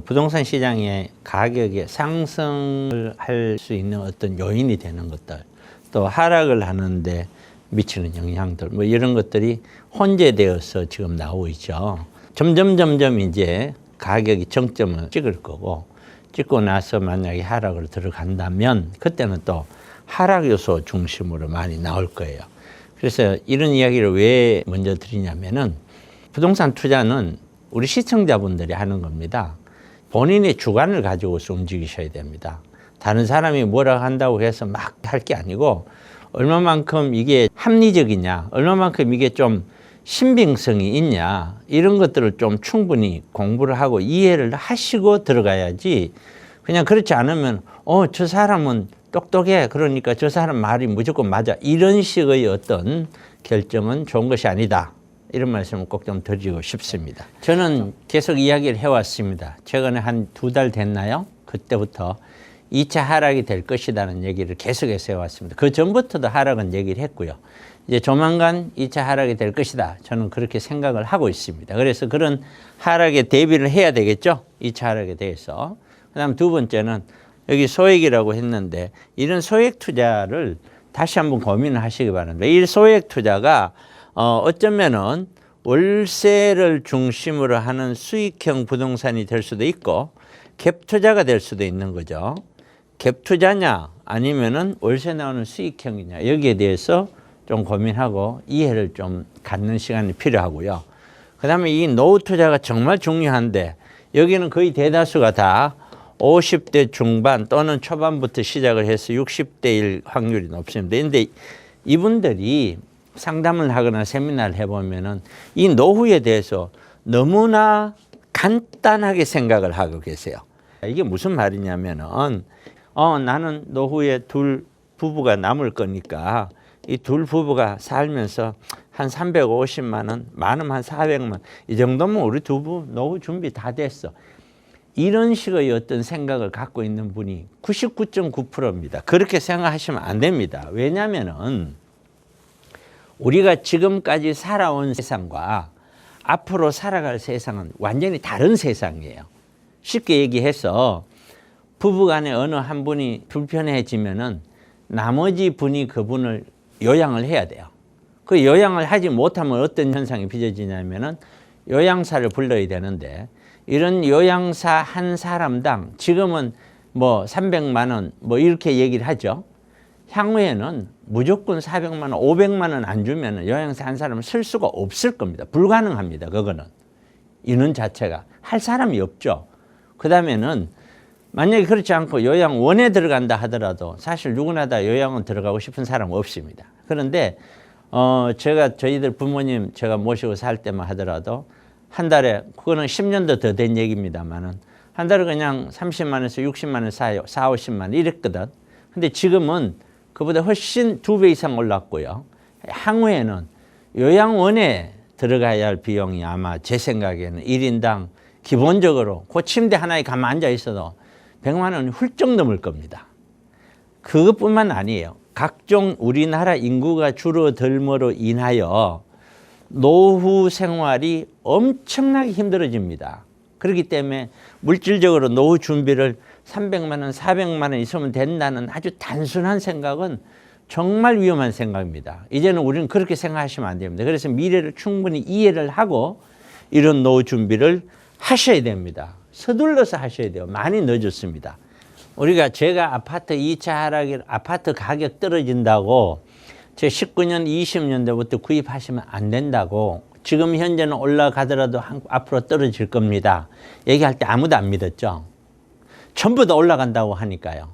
부동산 시장의 가격의 상승을 할 수 있는 어떤 요인이 되는 것들, 또 하락을 하는데 미치는 영향들, 뭐 이런 것들이 혼재되어서 지금 나오고 있죠. 점점 이제 가격이 정점을 찍을 거고, 찍고 나서 만약에 하락을 들어간다면 그때는 또 하락 요소 중심으로 많이 나올 거예요. 그래서 이런 이야기를 왜 먼저 드리냐면은, 부동산 투자는 우리 시청자분들이 하는 겁니다. 본인의 주관을 가지고서 움직이셔야 됩니다. 다른 사람이 뭐라 한다고 해서 막 할 게 아니고, 얼마만큼 이게 합리적이냐, 얼마만큼 이게 좀 신빙성이 있냐, 이런 것들을 좀 충분히 공부를 하고 이해를 하시고 들어가야지, 그냥 그렇지 않으면 저 사람은 똑똑해, 그러니까 저 사람 말이 무조건 맞아, 이런 식의 어떤 결정은 좋은 것이 아니다, 이런 말씀을 꼭 좀 드리고 싶습니다. 저는 계속 이야기를 해왔습니다. 최근에 한 2달 됐나요? 그때부터 2차 하락이 될 것이라는 얘기를 계속해서 해왔습니다. 그 전부터도 하락은 얘기를 했고요. 이제 조만간 2차 하락이 될 것이다, 저는 그렇게 생각을 하고 있습니다. 그래서 그런 하락에 대비를 해야 되겠죠, 2차 하락에 대해서. 그 다음 두 번째는 여기 소액이라고 했는데, 이런 소액 투자를 다시 한번 고민을 하시기 바랍니다. 이 소액 투자가 어쩌면은 월세를 중심으로 하는 수익형 부동산이 될 수도 있고, 갭 투자가 될 수도 있는 거죠. 갭 투자냐 아니면은 월세 나오는 수익형이냐, 여기에 대해서 좀 고민하고 이해를 좀 갖는 시간이 필요하고요. 그 다음에 이 노후 투자가 정말 중요한데, 여기는 거의 대다수가 다 50대 중반 또는 초반부터 시작을 해서 60대일 확률이 높습니다. 그런데 이분들이 상담을 하거나 세미나를 해보면은 이 노후에 대해서 너무나 간단하게 생각을 하고 계세요. 이게 무슨 말이냐면은, 나는 노후에 둘 부부가 남을 거니까 이 둘 부부가 살면서 한 350만 원, 많으면 한 400만 원, 이 정도면 우리 두 부 노후 준비 다 됐어, 이런 식의 어떤 생각을 갖고 있는 분이 99.9%입니다. 그렇게 생각하시면 안 됩니다. 왜냐면은 우리가 지금까지 살아온 세상과 앞으로 살아갈 세상은 완전히 다른 세상이에요. 쉽게 얘기해서 부부간에 어느 한 분이 불편해지면은 나머지 분이 그분을 요양을 해야 돼요. 그 요양을 하지 못하면 어떤 현상이 빚어지냐면은 요양사를 불러야 되는데, 이런 요양사 한 사람당 지금은 뭐 300만 원 뭐 이렇게 얘기를 하죠. 향후에는 무조건 400만 원, 500만 원 안 주면 요양사 한 사람을 쓸 수가 없을 겁니다. 불가능합니다. 그거는 인원 자체가 할 사람이 없죠. 그 다음에는 만약에 그렇지 않고 요양원에 들어간다 하더라도 사실 누구나 다 요양원 들어가고 싶은 사람은 없습니다. 그런데 제가 저희들 부모님 제가 모시고 살 때만 하더라도 한 달에, 그거는 10년도 더 된 얘기입니다만은, 한 달에 그냥 30만 원에서 60만 원 사요. 4, 50만 원 이랬거든. 근데 지금은 그보다 훨씬 2배 이상 올랐고요. 향후에는 요양원에 들어가야 할 비용이 아마 제 생각에는 1인당 기본적으로 그 침대 하나에 가만 앉아 있어도 100만 원이 훌쩍 넘을 겁니다. 그것뿐만 아니에요. 각종 우리나라 인구가 줄어들므로 인하여 노후 생활이 엄청나게 힘들어집니다. 그렇기 때문에 물질적으로 노후 준비를 300만 원, 400만 원 있으면 된다는 아주 단순한 생각은 정말 위험한 생각입니다. 이제는 우리는 그렇게 생각하시면 안 됩니다. 그래서 미래를 충분히 이해를 하고 이런 노후 준비를 하셔야 됩니다. 서둘러서 하셔야 돼요. 많이 늦었습니다. 제가 아파트 2차 하락이, 아파트 가격 떨어진다고 제 19년, 20년대부터 구입하시면 안 된다고, 지금 현재는 올라가더라도 앞으로 떨어질 겁니다, 얘기할 때 아무도 안 믿었죠. 전부 다 올라간다고 하니까요.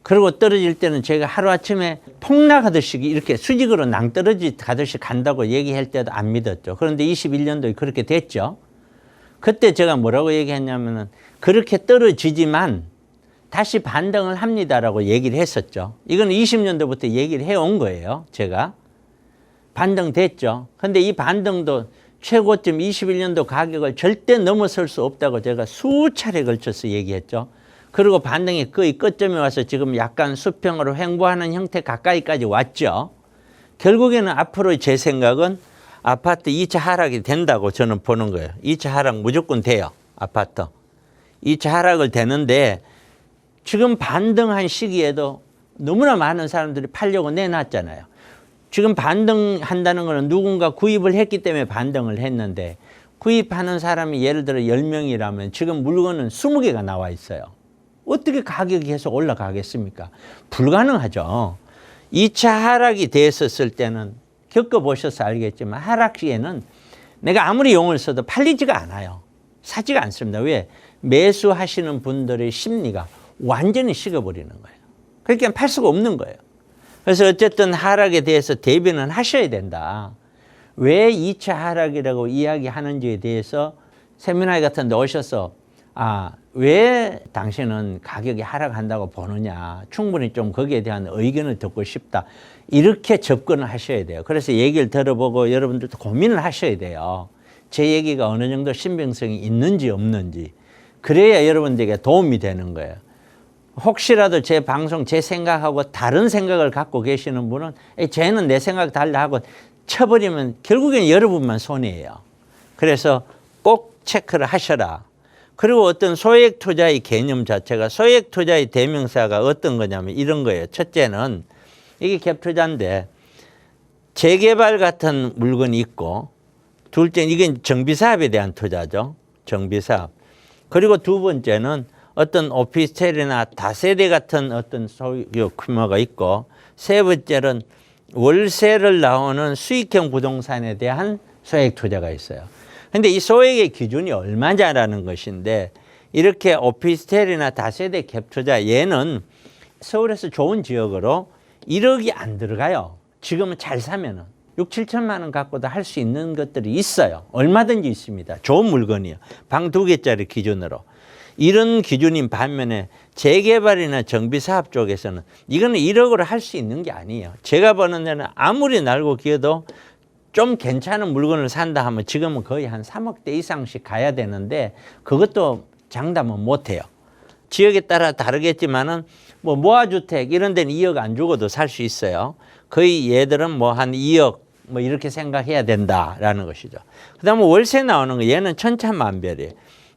그리고 떨어질 때는 제가 하루아침에 폭락하듯이 이렇게 수직으로 낭떠러지 가듯이 간다고 얘기할 때도 안 믿었죠. 그런데 21년도에 그렇게 됐죠. 그때 제가 뭐라고 얘기했냐면은, 그렇게 떨어지지만 다시 반등을 합니다라고 얘기를 했었죠. 이건 20년도부터 얘기를 해온 거예요. 제가. 반등됐죠. 근데 이 반등도 최고점 21년도 가격을 절대 넘어설 수 없다고 제가 수차례 걸쳐서 얘기했죠. 그리고 반등이 거의 끝점에 와서 지금 약간 수평으로 횡보하는 형태 가까이까지 왔죠. 결국에는 앞으로 제 생각은 아파트 2차 하락이 된다고 저는 보는 거예요. 2차 하락 무조건 돼요. 아파트. 2차 하락을 되는데 지금 반등한 시기에도 너무나 많은 사람들이 팔려고 내놨잖아요. 지금 반등한다는 것은 누군가 구입을 했기 때문에 반등을 했는데 구입하는 사람이 예를 들어 10명이라면 지금 물건은 20개가 나와 있어요. 어떻게 가격이 계속 올라가겠습니까? 불가능하죠. 2차 하락이 됐었을 때는 겪어보셔서 알겠지만 하락 시에는 내가 아무리 용을 써도 팔리지가 않아요. 사지가 않습니다. 왜? 매수하시는 분들의 심리가 완전히 식어버리는 거예요. 그러니까 팔 수가 없는 거예요. 그래서 어쨌든 하락에 대해서 대비는 하셔야 된다. 왜 2차 하락이라고 이야기하는지에 대해서 세미나 같은 데 오셔서 왜 당신은 가격이 하락한다고 보느냐. 충분히 좀 거기에 대한 의견을 듣고 싶다. 이렇게 접근을 하셔야 돼요. 그래서 얘기를 들어보고 여러분들도 고민을 하셔야 돼요. 제 얘기가 어느 정도 신빙성이 있는지 없는지. 그래야 여러분들에게 도움이 되는 거예요. 혹시라도 제 방송, 제 생각하고 다른 생각을 갖고 계시는 분은 쟤는 내 생각 달라 하고 쳐버리면 결국엔 여러분만 손해예요. 그래서 꼭 체크를 하셔라. 그리고 어떤 소액 투자의 개념 자체가 소액 투자의 대명사가 어떤 거냐면 이런 거예요. 첫째는 이게 갭 투자인데 재개발 같은 물건이 있고 둘째는 이게 정비사업에 대한 투자죠. 정비사업. 그리고 두 번째는 어떤 오피스텔이나 다세대 같은 어떤 소유 규모가 있고 세 번째는 월세를 나오는 수익형 부동산에 대한 소액 투자가 있어요. 근데 이 소액의 기준이 얼마냐라는 것인데 이렇게 오피스텔이나 다세대 갭 투자 얘는 서울에서 좋은 지역으로 1억이 안 들어가요. 지금은 잘 사면은 6, 7천만 원 갖고도 할 수 있는 것들이 있어요. 얼마든지 있습니다. 좋은 물건이요. 방 2개짜리 기준으로. 이런 기준인 반면에 재개발이나 정비사업 쪽에서는 이거는 1억으로 할 수 있는 게 아니에요. 제가 보는 데는 아무리 날고 기어도 좀 괜찮은 물건을 산다 하면 지금은 거의 한 3억대 이상씩 가야 되는데 그것도 장담은 못해요. 지역에 따라 다르겠지만은 뭐 모아주택 이런 데는 2억 안 주고도 살 수 있어요. 거의 얘들은 뭐 한 2억 뭐 이렇게 생각해야 된다라는 것이죠. 그 다음에 월세 나오는 거 얘는 천차만별이에요.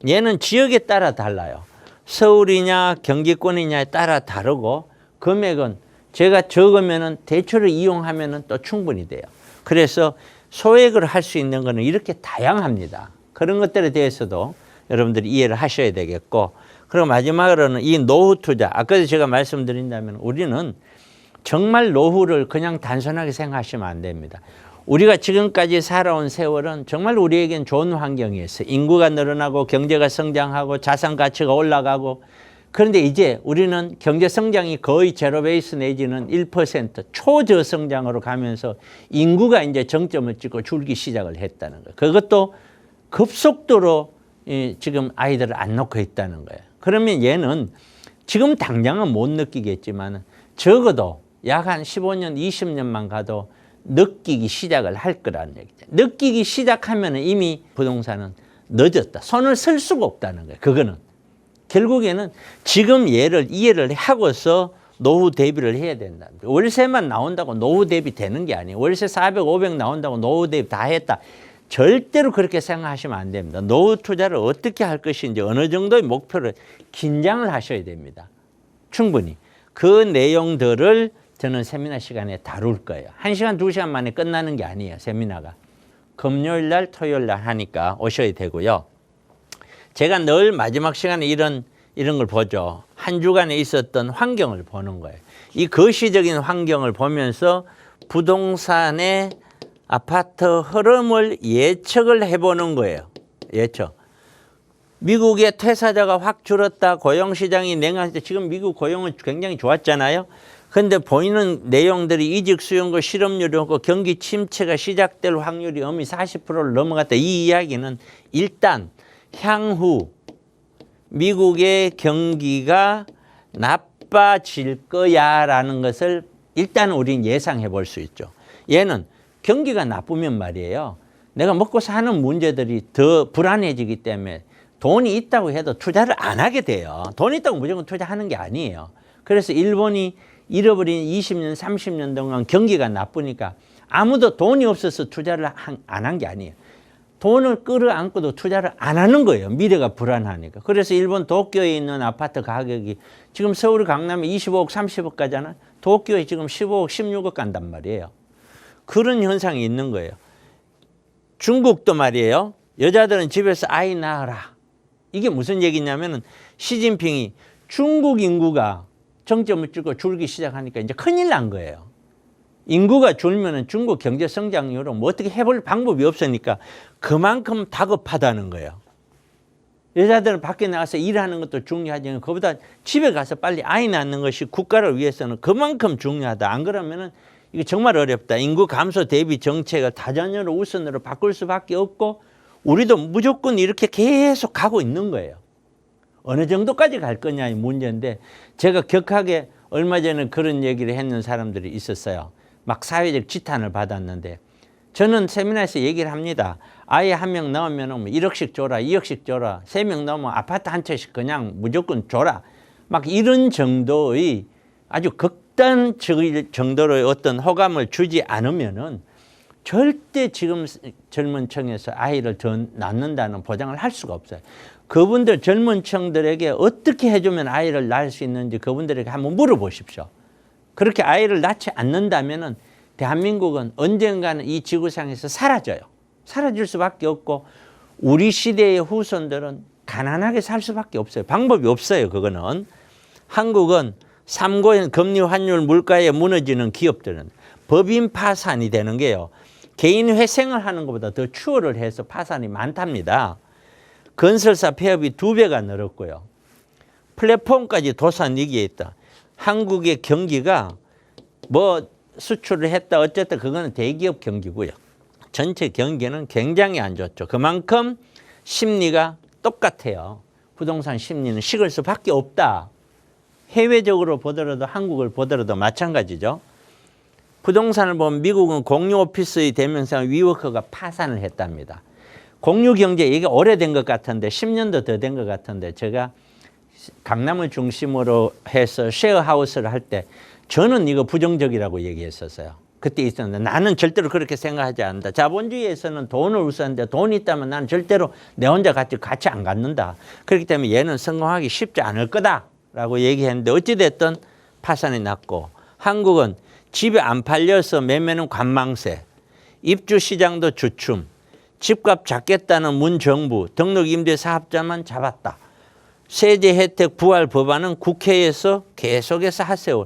얘는 지역에 따라 달라요. 서울이냐 경기권이냐에 따라 다르고 금액은 제가 적으면은 대출을 이용하면은 또 충분히 돼요. 그래서 소액으로 할 수 있는 거는 이렇게 다양합니다. 그런 것들에 대해서도 여러분들이 이해를 하셔야 되겠고 그리고 마지막으로는 이 노후 투자. 아까도 제가 말씀드린다면 우리는 정말 노후를 그냥 단순하게 생각하시면 안 됩니다. 우리가 지금까지 살아온 세월은 정말 우리에겐 좋은 환경이었어요. 인구가 늘어나고 경제가 성장하고 자산 가치가 올라가고 그런데 이제 우리는 경제 성장이 거의 제로 베이스 내지는 1% 초저성장으로 가면서 인구가 이제 정점을 찍고 줄기 시작을 했다는 거예요. 그것도 급속도로 지금 아이들을 안 놓고 있다는 거예요. 그러면 얘는 지금 당장은 못 느끼겠지만 적어도 약 한 15년, 20년만 가도 느끼기 시작을 할 거라는 얘기죠. 느끼기 시작하면 이미 부동산은 늦었다. 손을 쓸 수가 없다는 거예요. 그거는. 결국에는 지금 얘를 이해를 하고서 노후 대비를 해야 된다. 월세만 나온다고 노후 대비 되는 게 아니에요. 월세 400, 500 나온다고 노후 대비 다 했다. 절대로 그렇게 생각하시면 안 됩니다. 노후 투자를 어떻게 할 것인지 어느 정도의 목표를 긴장을 하셔야 됩니다. 충분히. 그 내용들을 저는 세미나 시간에 다룰 거예요. 1시간, 2시간 만에 끝나는 게 아니에요. 세미나가. 금요일 날, 토요일 날 하니까 오셔야 되고요. 제가 늘 마지막 시간에 이런 걸 보죠. 한 주간에 있었던 환경을 보는 거예요. 이 거시적인 환경을 보면서 부동산의 아파트 흐름을 예측을 해보는 거예요. 예측. 미국의 퇴사자가 확 줄었다. 고용시장이 냉한 때 지금 미국 고용은 굉장히 좋았잖아요. 그런데 보이는 내용들이 이직 수용고 실업률이 없고 경기 침체가 시작될 확률이 엄히 40%를 넘어갔다. 이 이야기는 일단 향후 미국의 경기가 나빠질 거야라는 것을 일단 우린 예상해 볼 수 있죠. 얘는 경기가 나쁘면 말이에요. 내가 먹고 사는 문제들이 더 불안해지기 때문에 돈이 있다고 해도 투자를 안 하게 돼요. 돈이 있다고 무조건 투자하는 게 아니에요. 그래서 일본이 잃어버린 20년, 30년 동안 경기가 나쁘니까 아무도 돈이 없어서 투자를 안 한 게 아니에요. 돈을 끌어안고도 투자를 안 하는 거예요. 미래가 불안하니까. 그래서 일본 도쿄에 있는 아파트 가격이 지금 서울 강남에 25억, 30억 가잖아요. 도쿄에 지금 15억, 16억 간단 말이에요. 그런 현상이 있는 거예요. 중국도 말이에요. 여자들은 집에서 아이 낳아라. 이게 무슨 얘기냐면은 시진핑이 중국 인구가 정점을 찍고 줄기 시작하니까 이제 큰일 난 거예요. 인구가 줄면은 중국 경제 성장률로 뭐 어떻게 해볼 방법이 없으니까 그만큼 다급하다는 거예요. 여자들은 밖에 나가서 일하는 것도 중요하지만 그보다 집에 가서 빨리 아이 낳는 것이 국가를 위해서는 그만큼 중요하다. 안 그러면은 이게 정말 어렵다. 인구 감소 대비 정책을 다전으로 우선으로 바꿀 수밖에 없고 우리도 무조건 이렇게 계속 가고 있는 거예요. 어느 정도까지 갈 거냐의 문제인데 제가 격하게 얼마 전에 그런 얘기를 했는 사람들이 있었어요. 막 사회적 지탄을 받았는데 저는 세미나에서 얘기를 합니다. 아이 한 명 낳으면 1억씩 줘라, 2억씩 줘라, 3명 낳으면 아파트 한 채씩 그냥 무조건 줘라. 막 이런 정도의 아주 극단적인 정도로의 어떤 호감을 주지 않으면은 절대 지금 젊은 층에서 아이를 더 낳는다는 보장을 할 수가 없어요. 그분들 젊은 층들에게 어떻게 해주면 아이를 낳을 수 있는지 그분들에게 한번 물어보십시오. 그렇게 아이를 낳지 않는다면은 대한민국은 언젠가는 이 지구상에서 사라져요. 사라질 수밖에 없고 우리 시대의 후손들은 가난하게 살 수밖에 없어요. 방법이 없어요. 그거는. 한국은 삼고엔 금리, 환율, 물가에 무너지는 기업들은 법인 파산이 되는 게요. 개인 회생을 하는 것보다 더 추월을 해서 파산이 많답니다. 건설사 폐업이 2배가 늘었고요. 플랫폼까지 도산 위기에 있다. 한국의 경기가 뭐 수출을 했다 어쨌든 그거는 대기업 경기고요. 전체 경기는 굉장히 안 좋죠. 그만큼 심리가 똑같아요. 부동산 심리는 식을 수밖에 없다. 해외적으로 보더라도 한국을 보더라도 마찬가지죠. 부동산을 보면 미국은 공유 오피스의 대명사 위워크가 파산을 했답니다. 공유 경제 이게 오래된 것 같은데 10년도 더 된 것 같은데 제가 강남을 중심으로 해서 쉐어하우스를 할 때 저는 이거 부정적이라고 얘기했었어요. 그때 있었는데 나는 절대로 그렇게 생각하지 않는다. 자본주의에서는 돈을 우선인데 돈이 있다면 나는 절대로 내 혼자 같이 안 갖는다. 그렇기 때문에 얘는 성공하기 쉽지 않을 거다라고 얘기했는데 어찌됐든 파산이 났고 한국은 집이 안 팔려서 매매는 관망세, 입주 시장도 주춤, 집값 잡겠다는 문정부, 등록 임대 사업자만 잡았다. 세제 혜택 부활 법안은 국회에서 계속해서 하세요.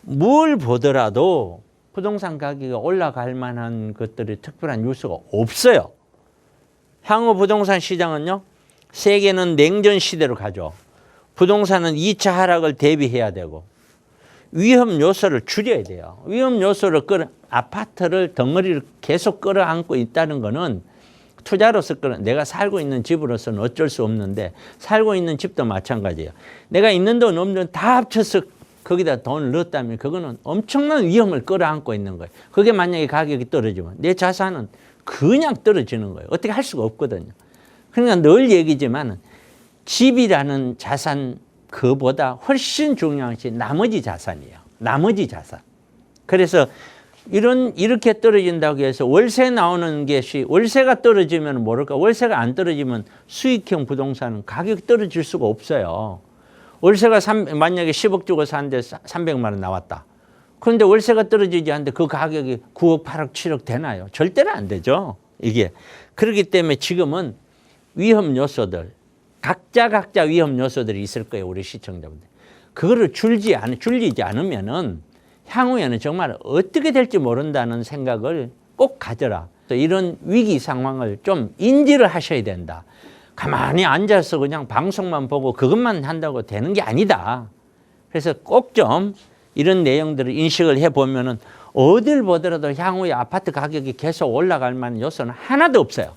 뭘 보더라도 부동산 가격이 올라갈 만한 것들이 특별한 뉴스가 없어요. 향후 부동산 시장은요. 세계는 냉전 시대로 가죠. 부동산은 2차 하락을 대비해야 되고 위험 요소를 줄여야 돼요. 위험 요소를 아파트를 덩어리를 계속 끌어안고 있다는 거는 투자로서 내가 살고 있는 집으로서는 어쩔 수 없는데 살고 있는 집도 마찬가지예요. 내가 있는 돈 없는 돈 다 합쳐서 거기다 돈을 넣었다면 그거는 엄청난 위험을 끌어안고 있는 거예요. 그게 만약에 가격이 떨어지면 내 자산은 그냥 떨어지는 거예요. 어떻게 할 수가 없거든요. 그러니까 늘 얘기지만 집이라는 자산 그보다 훨씬 중요한 것이 나머지 자산이에요. 나머지 자산. 그래서 이렇게 떨어진다고 해서 월세 나오는 것이 월세가 떨어지면 모를까 월세가 안 떨어지면 수익형 부동산은 가격이 떨어질 수가 없어요. 월세가 만약에 10억 주고 사는데 300만 원 나왔다. 그런데 월세가 떨어지지 않는데 그 가격이 9억, 8억, 7억 되나요? 절대로 안 되죠. 이게. 그렇기 때문에 지금은 위험 요소들, 각자 위험 요소들이 있을 거예요. 우리 시청자분들. 그거를 줄이지 않으면은 향후에는 정말 어떻게 될지 모른다는 생각을 꼭 가져라. 이런 위기 상황을 좀 인지를 하셔야 된다. 가만히 앉아서 그냥 방송만 보고 그것만 한다고 되는 게 아니다. 그래서 꼭 좀 이런 내용들을 인식을 해보면은 어딜 보더라도 향후에 아파트 가격이 계속 올라갈 만한 요소는 하나도 없어요.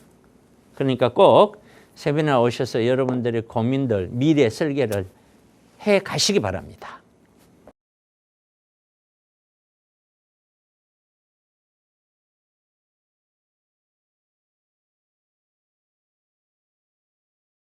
그러니까 꼭 세미나 오셔서 여러분들의 고민들, 미래 설계를 해 가시기 바랍니다.